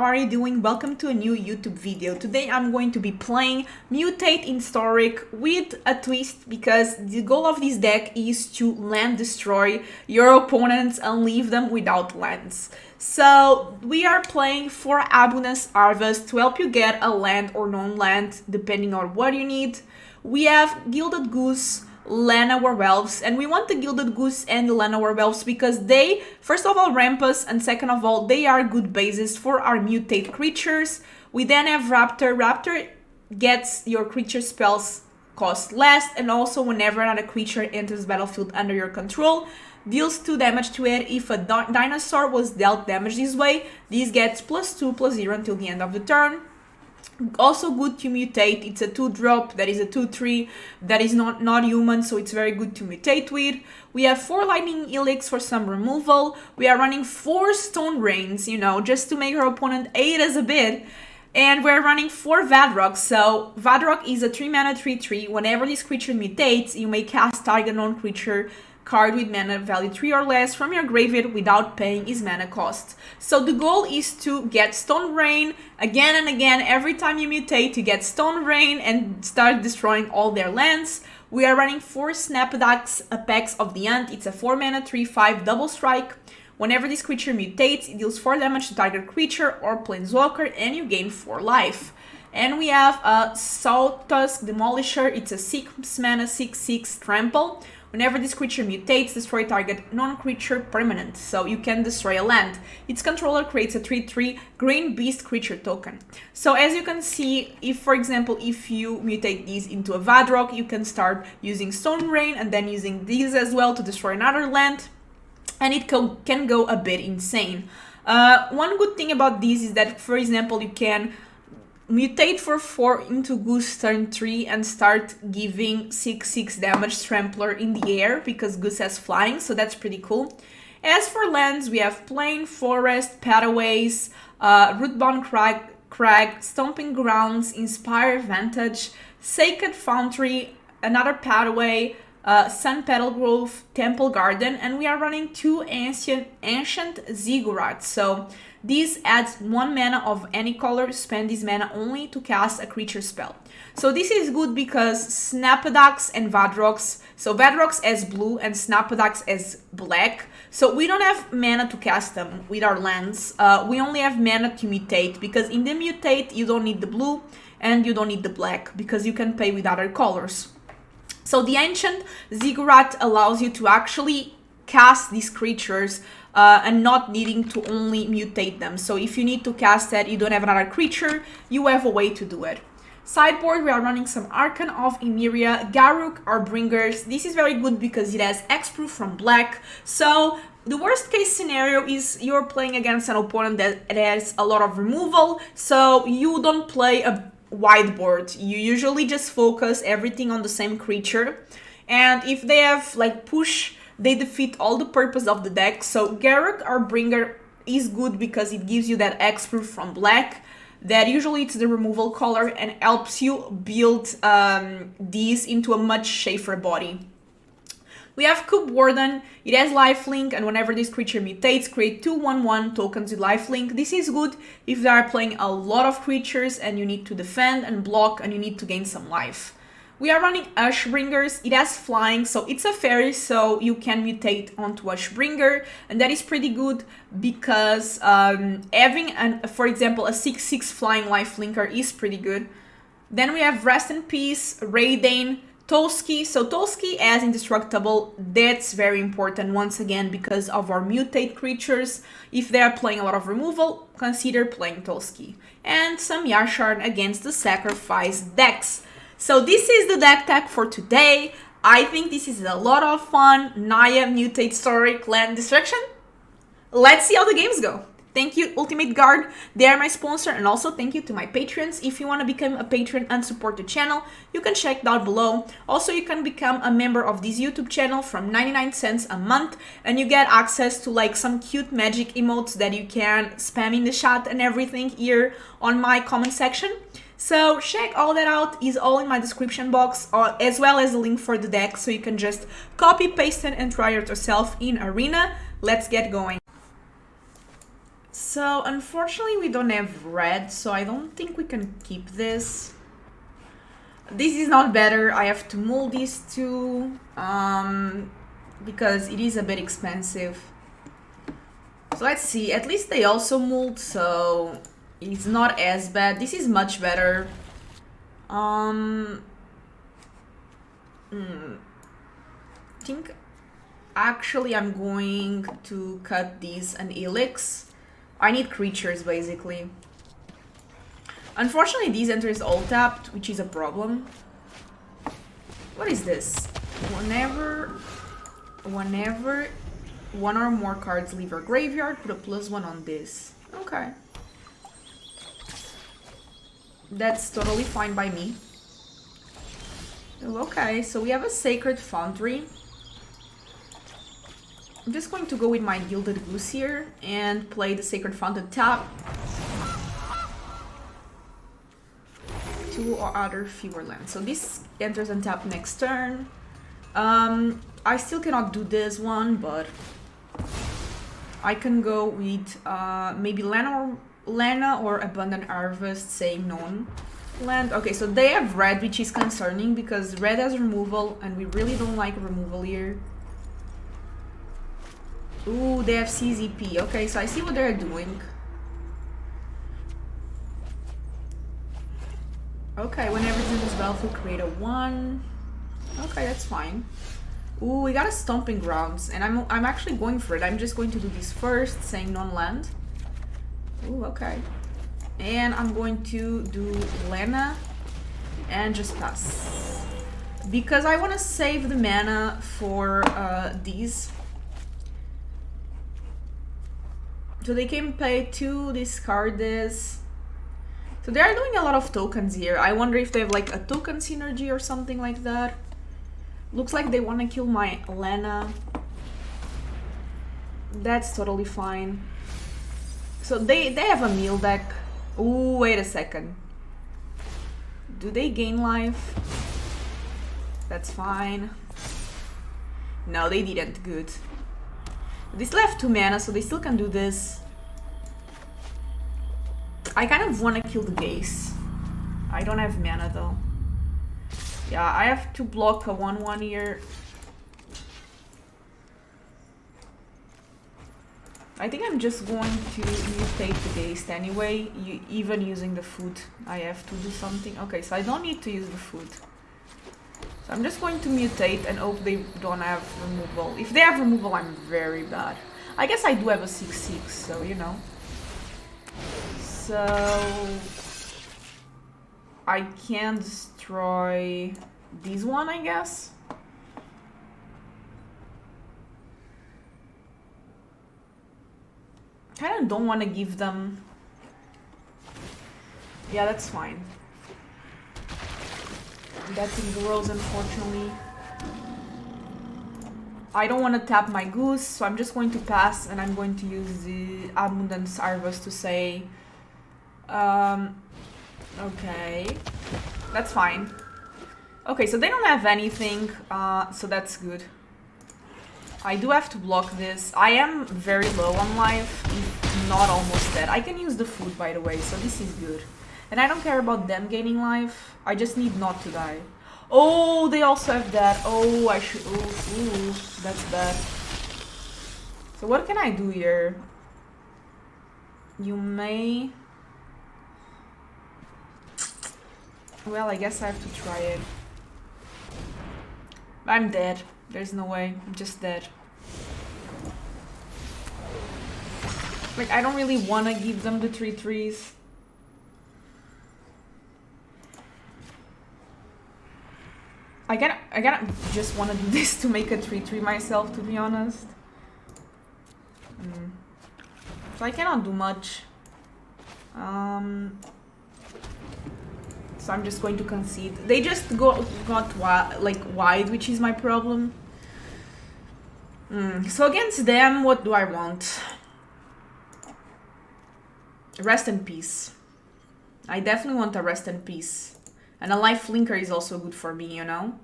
how are you doing? Welcome to a new YouTube video. Today I'm going to be playing Mutate in Historic with a twist because the goal of this deck is to land destroy your opponents and leave them without lands. So we are playing for Abundance Harvest to help you get a land or non-land depending on what you need. We have Gilded Goose, Lana Werewolves, and we want the Gilded Goose and the Lana Werewolves because they, first of all, ramp us, and second of all, they are good bases for our mutate creatures. We then have Raptor. Raptor gets your creature spells cost less, and also whenever another creature enters the battlefield under your control, deals 2 damage to it. If a dinosaur was dealt damage this way, this gets +2/+0 until the end of the turn. Also good to mutate. It's a 2-drop, that is a 2/3, that is not human, so it's very good to mutate with. We have 4 lightning helix for some removal. We are running 4 stone rains, just to make our opponent hate us a bit. And we're running 4 Vadrock. So Vadrock is a 3-mana 3/3. Whenever this creature mutates, you may cast target non-creature card with mana value 3 or less from your graveyard without paying his mana cost. So the goal is to get Stone Rain again and again. Every time you mutate, you get Stone Rain and start destroying all their lands. We are running 4 Snapdax Apex of the Ant. It's a 4-mana 3/5 double strike. Whenever this creature mutates, it deals 4 damage to target creature or planeswalker and you gain 4 life. And we have a Sawtusk Demolisher. It's a 6-mana 6/6 trample. Whenever this creature mutates, destroy target non-creature permanent, so you can destroy a land. Its controller creates a 3/3 green beast creature token. So as you can see, if for example, if you mutate these into a Vadrock, you can start using Stone Rain and then using these as well to destroy another land, and it can go a bit insane. One good thing about this is that, for example, you can mutate for 4 into Goose turn 3 and start giving 6/6 damage Trampler in the air because Goose has flying, so that's pretty cool. As for lands, we have Plain, Forest, Pataways, Rootbound Crag, Stomping Grounds, Inspire Vantage, Sacred Foundry, another Pataway, Sun Petal Grove, Temple Garden, and we are running 2 Ancient Ziggurats. So this adds 1 mana of any color. Spend this mana only to cast a creature spell. So this is good because Snapdax and Vadrocks, so Vadrocks as blue and Snapdax as black, so we don't have mana to cast them with our lands. We only have mana to mutate because in the mutate you don't need the blue and you don't need the black because you can pay with other colors. So the Ancient Ziggurat allows you to actually cast these creatures and not needing to only mutate them. So if you need to cast that, you don't have another creature, you have a way to do it. Sideboard, we are running some Archon of Emeria, Garruk, Bringers. This is very good because it has Hexproof from black. So the worst case scenario is you're playing against an opponent that has a lot of removal, so you don't play a wide board. You usually just focus everything on the same creature. And if they have like push, they defeat all the purpose of the deck. So Garruk Bringer is good because it gives you that Hexproof from black, that usually it's the removal color, and helps you build these into a much safer body. We have Cube Warden. It has lifelink, and whenever this creature mutates, create 2 1/1 tokens with lifelink. This is good if they are playing a lot of creatures and you need to defend and block and you need to gain some life. We are running Ashbringers. It has flying, so it's a fairy, so you can mutate onto Ashbringer, and that is pretty good because having, for example, a 6/6 flying lifelinker is pretty good. Then we have Rest in Peace, Raidane, Tolski. So Tolski as indestructible, that's very important once again because of our mutate creatures. If they are playing a lot of removal, consider playing Tolski. And some Yashard against the sacrifice decks. So this is the deck tag for today. I think this is a lot of fun. Naya, Mutate, Historic, Land Destruction. Let's see how the games go. Thank you, Ultimate Guard. They are my sponsor, and also thank you to my patrons. If you want to become a patron and support the channel, you can check down below. Also, you can become a member of this YouTube channel from 99 cents a month, and you get access to like some cute magic emotes that you can spam in the chat and everything here on my comment section. So check all that out, is all in my description box, as well as a link for the deck, so you can just copy, paste it, and try it yourself in Arena. Let's get going. So unfortunately we don't have red, so I don't think we can keep this. This is not better. I have to mold these two because it is a bit expensive. So let's see. At least they also mold, so it's not as bad. This is much better. Think actually I'm going to cut these an helix. I need creatures basically. Unfortunately these enters all tapped, which is a problem. What is this? Whenever one or more cards leave our graveyard, put a +1 on this. Okay. That's totally fine by me. Okay, so we have a Sacred Foundry. I'm just going to go with my Gilded Goose here and play the Sacred Fountain tap. 2 or other fewer lands. So this enters and tap next turn. I still cannot do this one, but I can go with maybe Lana or Abundant Harvest, saying non-land. Okay, so they have red, which is concerning because red has removal and we really don't like removal here. Ooh, they have CZP. Okay, so I see what they're doing. Okay, when everything is well, we create a 1. Okay, that's fine. Ooh, we got a Stomping Grounds, and I'm actually going for it. I'm just going to do this first, saying non-land. Ooh, okay. And I'm going to do Lana and just pass. Because I want to save the mana for these. So they can pay 2, discard this. So they're doing a lot of tokens here. I wonder if they have like a token synergy or something like that. Looks like they want to kill my Lana. That's totally fine. So they have a meal deck. Ooh, wait a second. Do they gain life? That's fine. No, they didn't. Good. This left 2 mana, so they still can do this. I kind of want to kill the Gaze. I don't have mana though. Yeah, I have to block a 1/1 here. I think I'm just going to mutate the Gaze anyway, even using the food. I have to do something. Okay, so I don't need to use the food. So I'm just going to mutate and hope they don't have removal. If they have removal, I'm very bad. I guess I do have a 6/6, so you know. So I can destroy this one, I guess. Kind of don't want to give them. Yeah, that's fine. That's in grows, unfortunately. I don't want to tap my goose, so I'm just going to pass and I'm going to use the Abundance Harvest to say, okay, that's fine. Okay, so they don't have anything, so that's good. I do have to block this. I am very low on life, if not almost dead. I can use the food, by the way, so this is good. And I don't care about them gaining life. I just need not to die. Oh, they also have that. Oh, I should... Ooh, that's bad. So what can I do here? You may... Well, I guess I have to try it. I'm dead. There's no way. I'm just dead. Like, I don't really want to give them the 3/3s. I kinda just want to do this to make a 3/3 myself, to be honest. So I cannot do much. So I'm just going to concede. They just got wide, which is my problem. So against them, what do I want? Rest in peace. I definitely want a rest in peace. And a life flinker is also good for me, you know?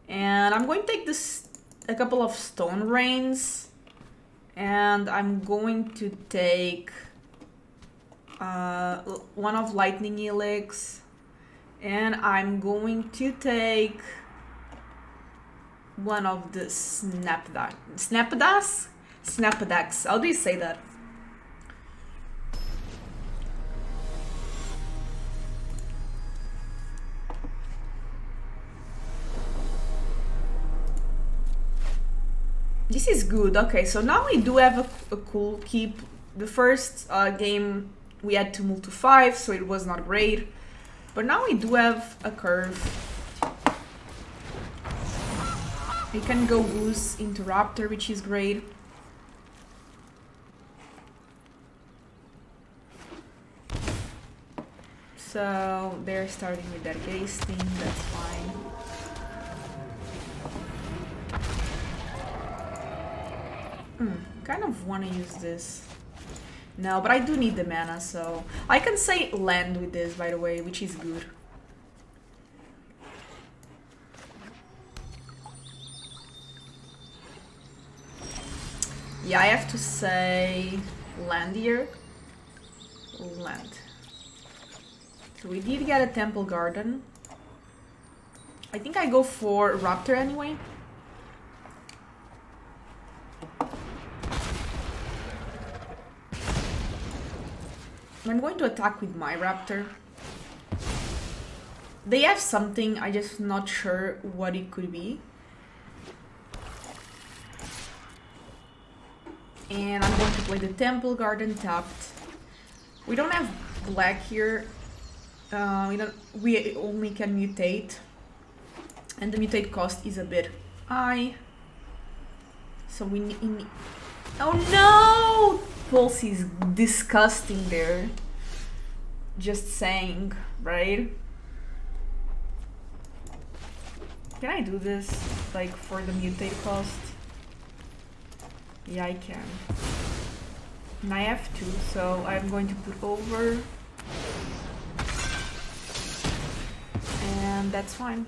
And I'm going to take a couple of stone rains. And I'm going to take one of Lightning Helix, and I'm going to take one of the Snapadas? How do you say that? This is good. Okay, so now we do have a cool keep. The first game we had to move to 5, so it was not great. But now we do have a curve. We can go Goose into Raptor, which is great. So they're starting with that Gasting, that's fine. Kind of want to use this. No, but I do need the mana, so I can say land with this, by the way, which is good. Yeah, I have to say land here. Land. So we did get a Temple Garden. I think I go for Raptor anyway. I'm going to attack with my Raptor. They have something, I'm just not sure what it could be. And I'm going to play the Temple Garden tapped. We don't have black here. We only can mutate. And the mutate cost is a bit high. So we need... Oh no! Pulse is disgusting there. Just saying, right? Can I do this, like, for the mutate cost? Yeah, I can. And I have 2, so I'm going to put over. And that's fine.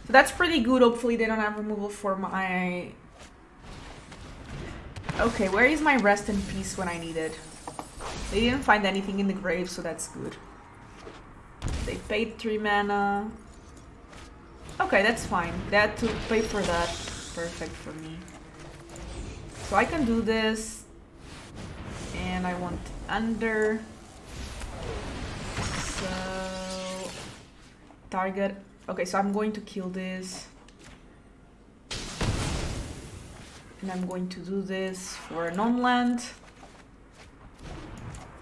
So that's pretty good. Hopefully they don't have removal for my... Okay, where is my rest in peace when I need it? They didn't find anything in the grave, so that's good. They paid 3 mana. Okay, that's fine. They had to pay for that. Perfect for me. So I can do this. And I want under. So... Target. Okay, so I'm going to kill this. And I'm going to do this for a non-land.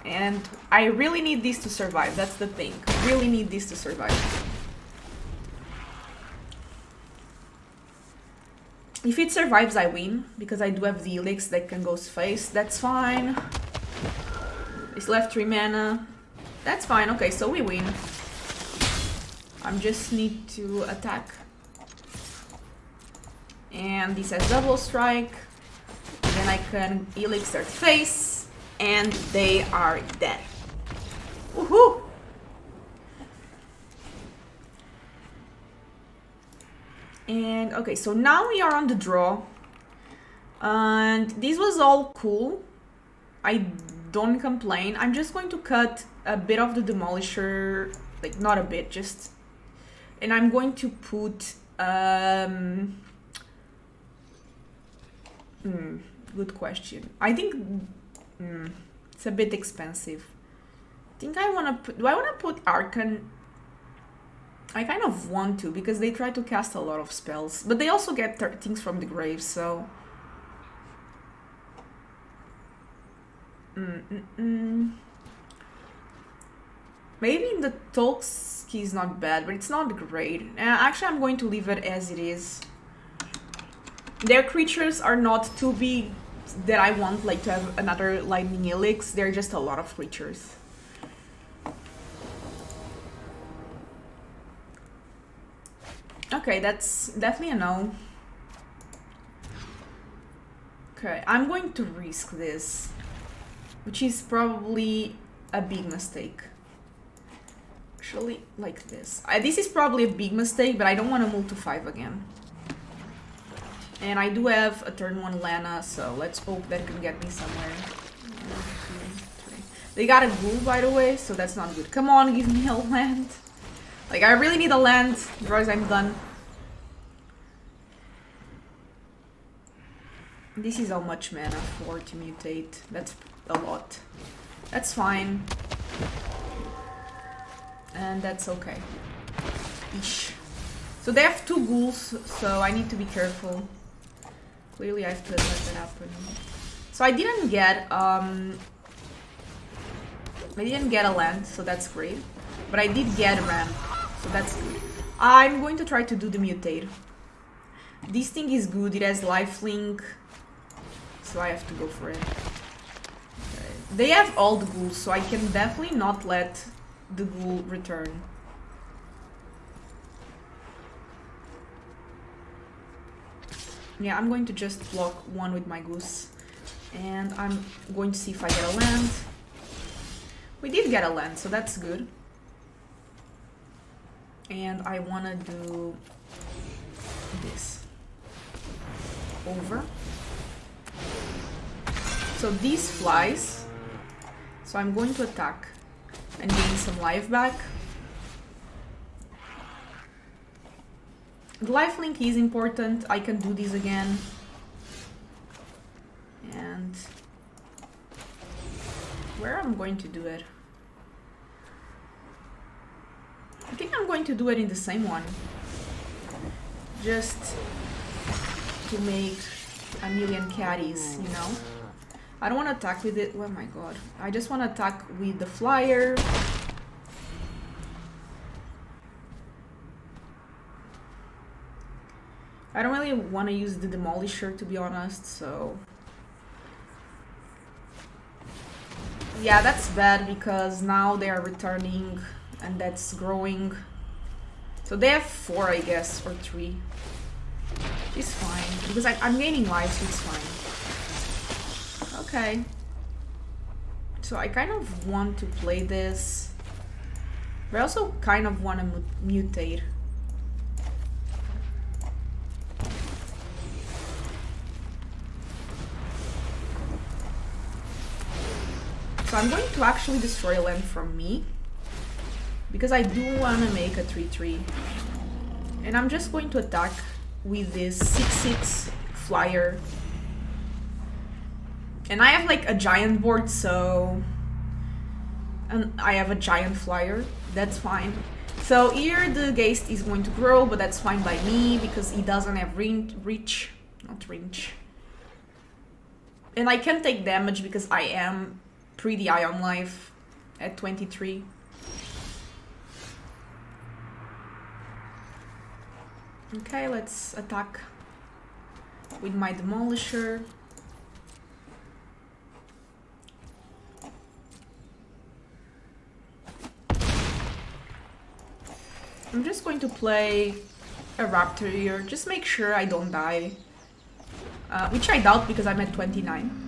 And I really need this to survive, that's the thing. I really need this to survive. If it survives, I win, because I do have the Helix that can go face, that's fine. I still have 3 mana. That's fine, okay, so we win. I just need to attack. And this has double strike. Then I can Helix their face. And they are dead. Woohoo! And okay, so now we are on the draw. And this was all cool. I don't complain. I'm just going to cut a bit of the Demolisher. Like, not a bit, just... And I'm going to put... good question. I think it's a bit expensive. I think I want to put... Do I want to put Arcan? I kind of want to, because they try to cast a lot of spells. But they also get things from the grave, so... Maybe the Tolkski is not bad, but it's not great. Actually, I'm going to leave it as it is. Their creatures are not too big that I want like to have another Lightning Helix. They're just a lot of creatures. Okay, that's definitely a no. Okay, I'm going to risk this, which is probably a big mistake. Actually, like this. This is probably a big mistake, but I don't want to move to 5 again. And I do have a turn 1 Lana, so let's hope that can get me somewhere. 1, 2, 3. They got a ghoul, by the way, so that's not good. Come on, give me a land. Like, I really need a land, otherwise I'm done. This is how much mana for to mutate. That's a lot. That's fine. And that's okay. Ish. So they have 2 ghouls, so I need to be careful. Clearly I have to let that happen. So I didn't get a land, so that's great. But I did get a ramp, so that's good. I'm going to try to do the mutate. This thing is good, it has lifelink, so I have to go for it. Okay. They have all the ghouls, so I can definitely not let the ghoul return. Yeah, I'm going to just block one with my goose. And I'm going to see if I get a land. We did get a land, so that's good. And I want to do this. Over. So these flies. So I'm going to attack and gain some life back. The lifelink is important. I can do this again. And where I'm going to do it? I think I'm going to do it in the same one. Just to make a million caddies, you know? I don't want to attack with it. Oh my god. I just want to attack with the flyer. I don't really want to use the demolisher, to be honest, so... Yeah, that's bad because now they are returning and that's growing. So they have 4, I guess, or 3. It's fine, because I'm gaining life, so it's fine. Okay. So I kind of want to play this, but I also kind of want to mutate. So I'm going to actually destroy a land from me, because I do want to make a 3-3. And I'm just going to attack with this 6-6 flyer. And I have like a giant board, so... And I have a giant flyer, that's fine. So here the Geist is going to grow, but that's fine by me, because he doesn't have reach. Not reach. And I can take damage because I am pretty high on life at 23. Okay, let's attack with my demolisher. I'm just going to play a raptor here, just make sure I don't die. Which I doubt because I'm at 29.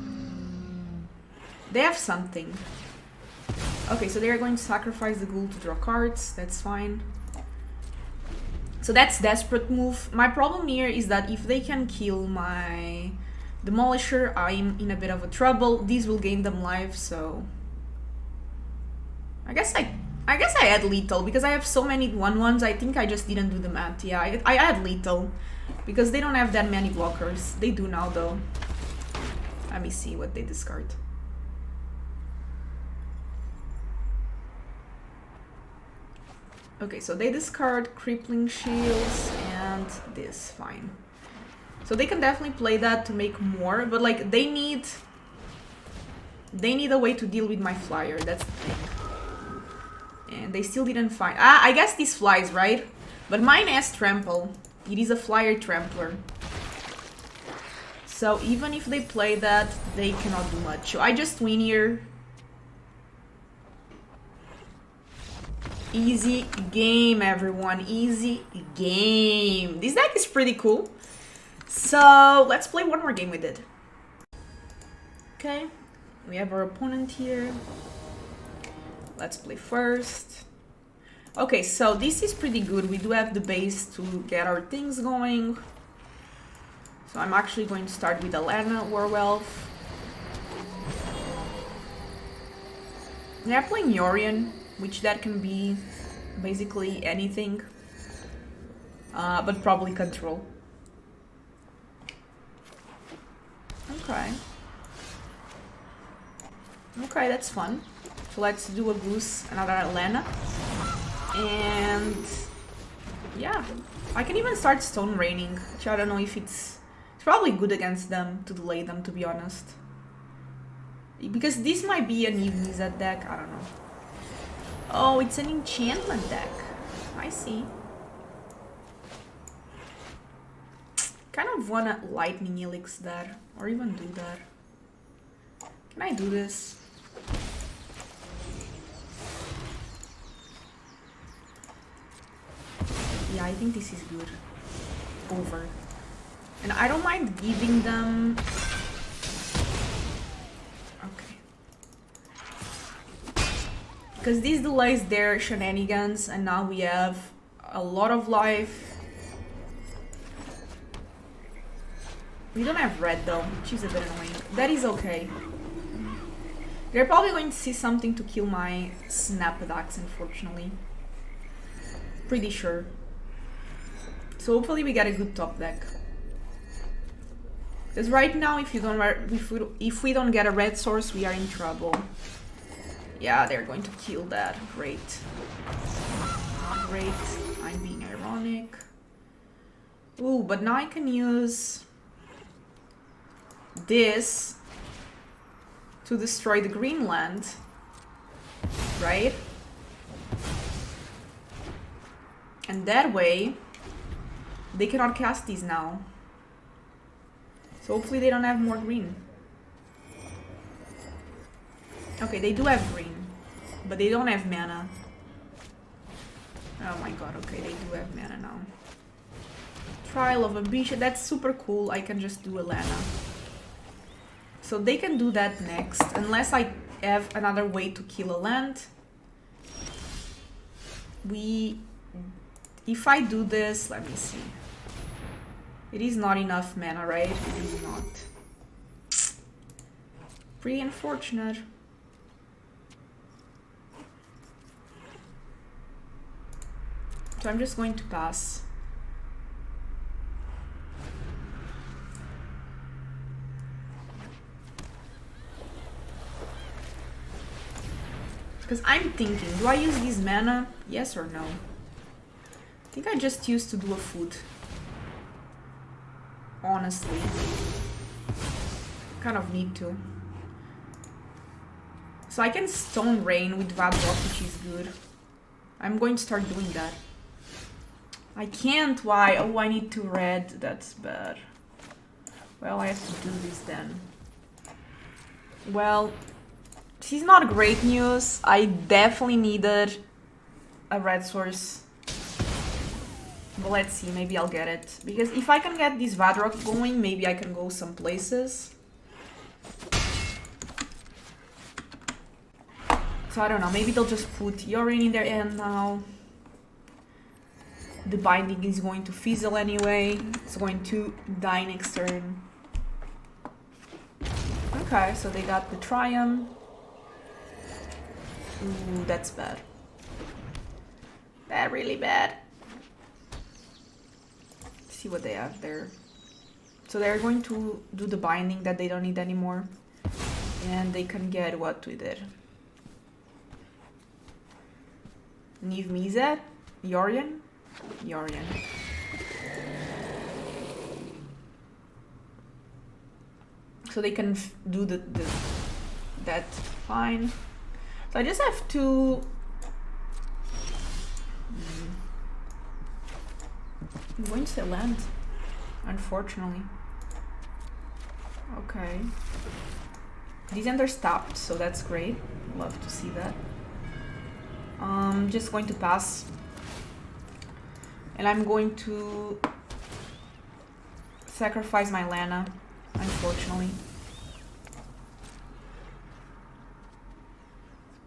They have something. Okay, so they're going to sacrifice the ghoul to draw cards. That's fine. So that's desperate move. My problem here is that if they can kill my demolisher, I'm in a bit of a trouble. These will gain them life, so... I guess I had lethal because I have so many 1/1s. I think I just didn't do the math. Yeah, I had lethal because they don't have that many blockers. They do now, though. Let me see what they discard. Okay, so they discard Crippling Shields and this, fine. So they can definitely play that to make more, but like they need a way to deal with my flyer, that's the thing. And they still didn't find... I guess this flies, right? But mine has Trample. It is a flyer trampler. So even if they play that, they cannot do much. So I just win here. Easy game, everyone. Easy game. This deck is pretty cool. So let's play one more game with it. Okay, we have our opponent here. Let's play first. Okay, so this is pretty good. We do have the base to get our things going. So I'm actually going to start with Alana Werewolf. They're playing Yorion, which that can be basically anything. But probably control. Okay. Okay, that's fun. So let's do a Goose, another Lena. And yeah, I can even start Stone Raining, which I don't know if it's probably good against them to delay them, to be honest. Because this might be an Evenizet deck, I don't know. Oh, it's an enchantment deck. I see. Kind of wanna Lightning Helix that, or even do that. Can I do this? Yeah, I think this is good. Over. And I don't mind giving them... Okay. Because this delays their shenanigans, and now we have a lot of life. We don't have red though, which is a bit annoying. That is okay. They're probably going to see something to kill my snap attacks, unfortunately. Pretty sure. So hopefully we get a good top deck. Because right now, if we don't get a red source, we are in trouble. Yeah, they're going to kill that. Great. Not great. I'm being ironic. Ooh, but now I can use this to destroy the green land, right? And that way, they cannot cast these now. So hopefully they don't have more green. Okay, they do have green, but they don't have mana. Oh my god, okay, they do have mana now. Trial of Ambition, that's super cool. I can just do a Lana. So they can do that next, unless I have another way to kill a land. If I do this, let me see. It is not enough mana, right? It is not. Pretty unfortunate. So I'm just going to pass. Because I'm thinking, do I use this mana? Yes or no? I think I just used to do a food. Honestly. Kind of need to. So I can Stone Rain with Vadrock, which is good. I'm going to start doing that. I can't, why? Oh, I need 2 red. That's bad. Well, I have to do this then. Well, this is not great news. I definitely needed a red source. But let's see, maybe I'll get it. Because if I can get this Vadrock going, maybe I can go some places. So I don't know, maybe they'll just put Yorion in their end now. The binding is going to fizzle anyway. It's going to die next turn. Okay, so they got the Triumph. Ooh, that's bad. That really bad. Let's see what they have there. So they're going to do the binding that they don't need anymore. And they can get what with it. Niv Mizzet? Yorion? Yorion. So they can do that fine. So I just have to... I'm going to say land, unfortunately. Okay. These ender stopped, so that's great. Love to see that. Just going to pass. And I'm going to sacrifice my Lana, unfortunately.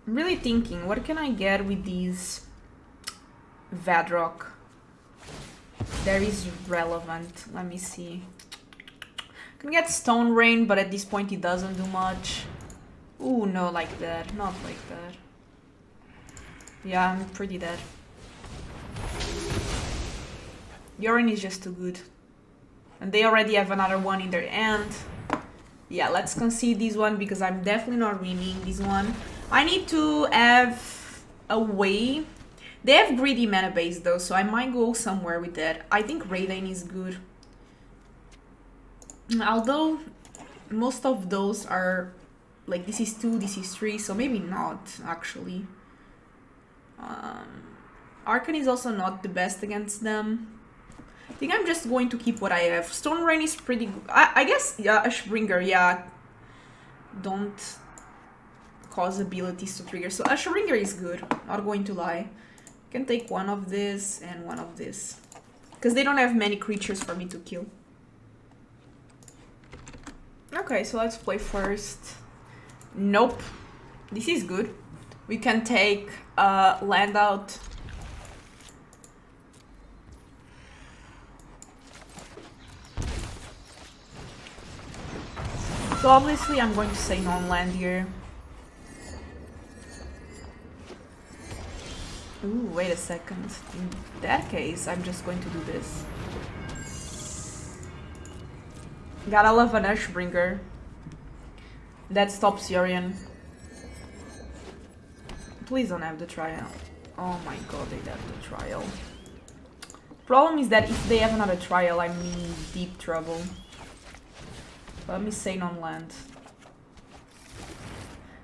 I'm really thinking, what can I get with these Vadrock that is relevant? Let me see. I can get Stone Rain, but at this point it doesn't do much. Ooh, no, like that. Not like that. Yeah, I'm pretty dead. Yorion is just too good. And they already have another one in their hand. Yeah, let's concede this one because I'm definitely not winning this one. I need to have a way. They have greedy mana base though, so I might go somewhere with that. I think Raiden is good. Although most of those are like this is 2, this is 3, so maybe not actually. Arcane is also not the best against them. I think I'm just going to keep what I have. Stone Rain is pretty good. I guess, yeah, Ashbringer, yeah. Don't cause abilities to trigger. So Ashbringer is good, not going to lie. Can take one of this and one of this. Because they don't have many creatures for me to kill. Okay, so let's play first. Nope. This is good. We can take land out. So obviously I'm going to say non-land here. Ooh, wait a second. In that case, I'm just going to do this. Gotta love an Ashbringer. That stops Yorion. Please don't have the trial. Oh my god, they have the trial. Problem is that if they have another trial, I'm in deep trouble. Let me say non-land.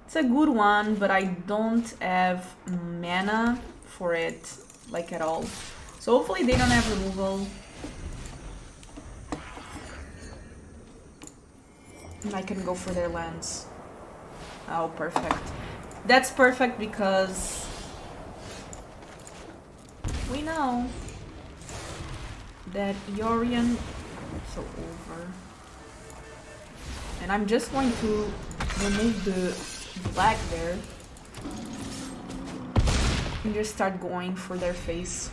It's a good one, but I don't have mana for it, like at all. So hopefully they don't have removal. And I can go for their lands. Oh, perfect. That's perfect because we know that Yorion is so over. And I'm just going to remove the black there and just start going for their face.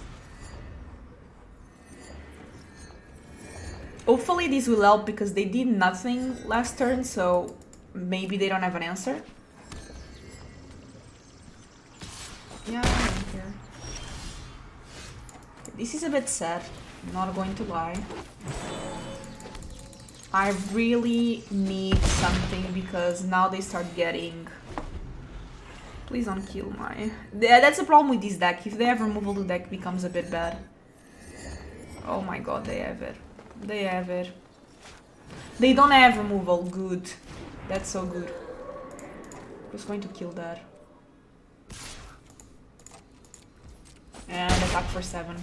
Hopefully this will help because they did nothing last turn, so maybe they don't have an answer. Yeah, I don't care. This is a bit sad, I'm not going to lie. I really need something because now they start getting... Please don't kill my... Yeah, that's the problem with this deck. If they have removal, the deck becomes a bit bad. Oh my god, they have it. They have it. They don't have removal. Good. That's so good. Just going to kill that. And attack for 7.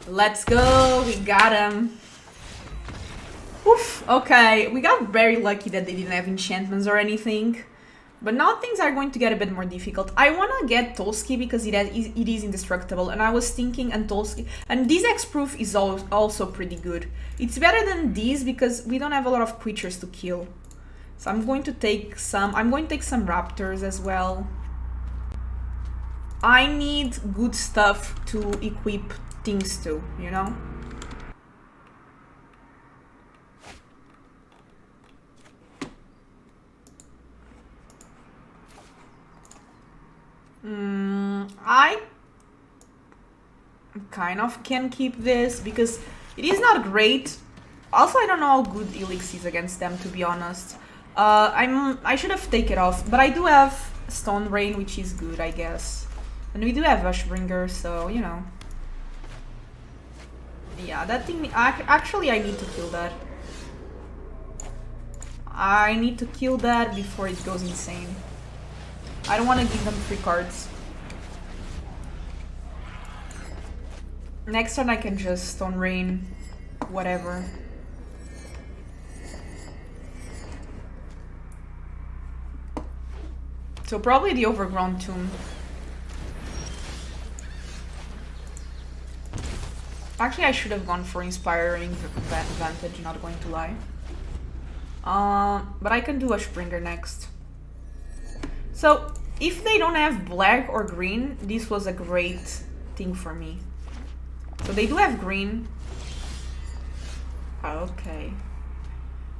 Let's go, we got him. Oof, okay, we got very lucky that they didn't have enchantments or anything. But now things are going to get a bit more difficult. I want to get Tolsky because it is indestructible. And I was thinking, and Tolsky... And this X-Proof is also pretty good. It's better than these because we don't have a lot of creatures to kill. So I'm going to take some... I'm going to take some Raptors as well. I need good stuff to equip things to, you know? I kind of can keep this because it is not great. Also, I don't know how good Elix is against them, to be honest. I should have taken it off, but I do have Stone Rain, which is good, I guess. And we do have Ashbringer, so, you know. Yeah, that thing... Actually, I need to kill that. I need to kill that before it goes insane. I don't want to give them 3 cards. Next turn I can just Stone Rain, whatever. So probably the Overgrown Tomb. Actually, I should have gone for Inspiring Vantage, not going to lie. But I can do Ashbringer next. So, if they don't have black or green, this was a great thing for me. So they do have green. Okay.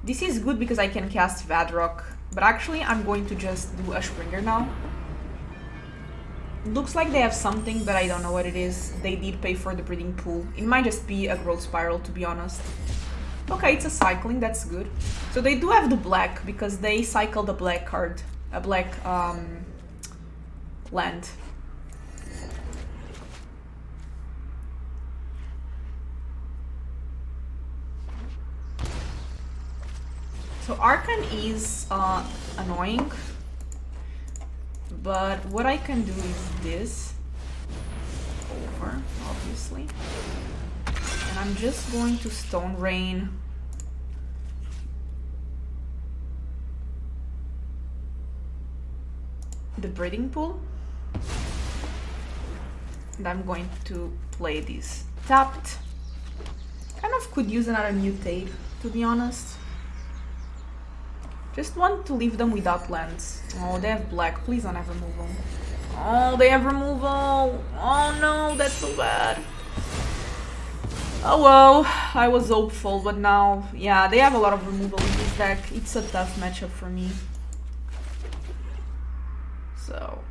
This is good because I can cast Vadrock, but actually I'm going to just do a Springer now. Looks like they have something, but I don't know what it is. They did pay for the breeding pool. It might just be a growth spiral, to be honest. Okay, it's a cycling, that's good. So they do have the black, because they cycle the black card. A black land. So Archon is annoying. But what I can do is this. Over, obviously. And I'm just going to Stone Rain. The breeding pool. And I'm going to play this tapped. Kind of could use another Mutate, to be honest. Just want to leave them without lands. Oh, they have black. Please don't have removal. Oh, they have removal. Oh no, that's so bad. Oh well, I was hopeful, but now, yeah, they have a lot of removal in this deck. It's a tough matchup for me. So...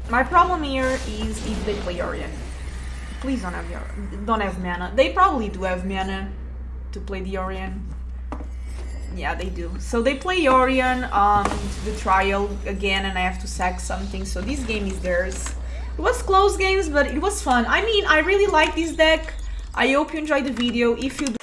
my problem here is if they play Orion. Please don't have mana. They probably do have mana to play the Orion. Yeah, they do. So they play Orion on the trial again, and I have to sack something. So this game is theirs. It was close games, but it was fun. I mean, I really like this deck. I hope you enjoyed the video. If you do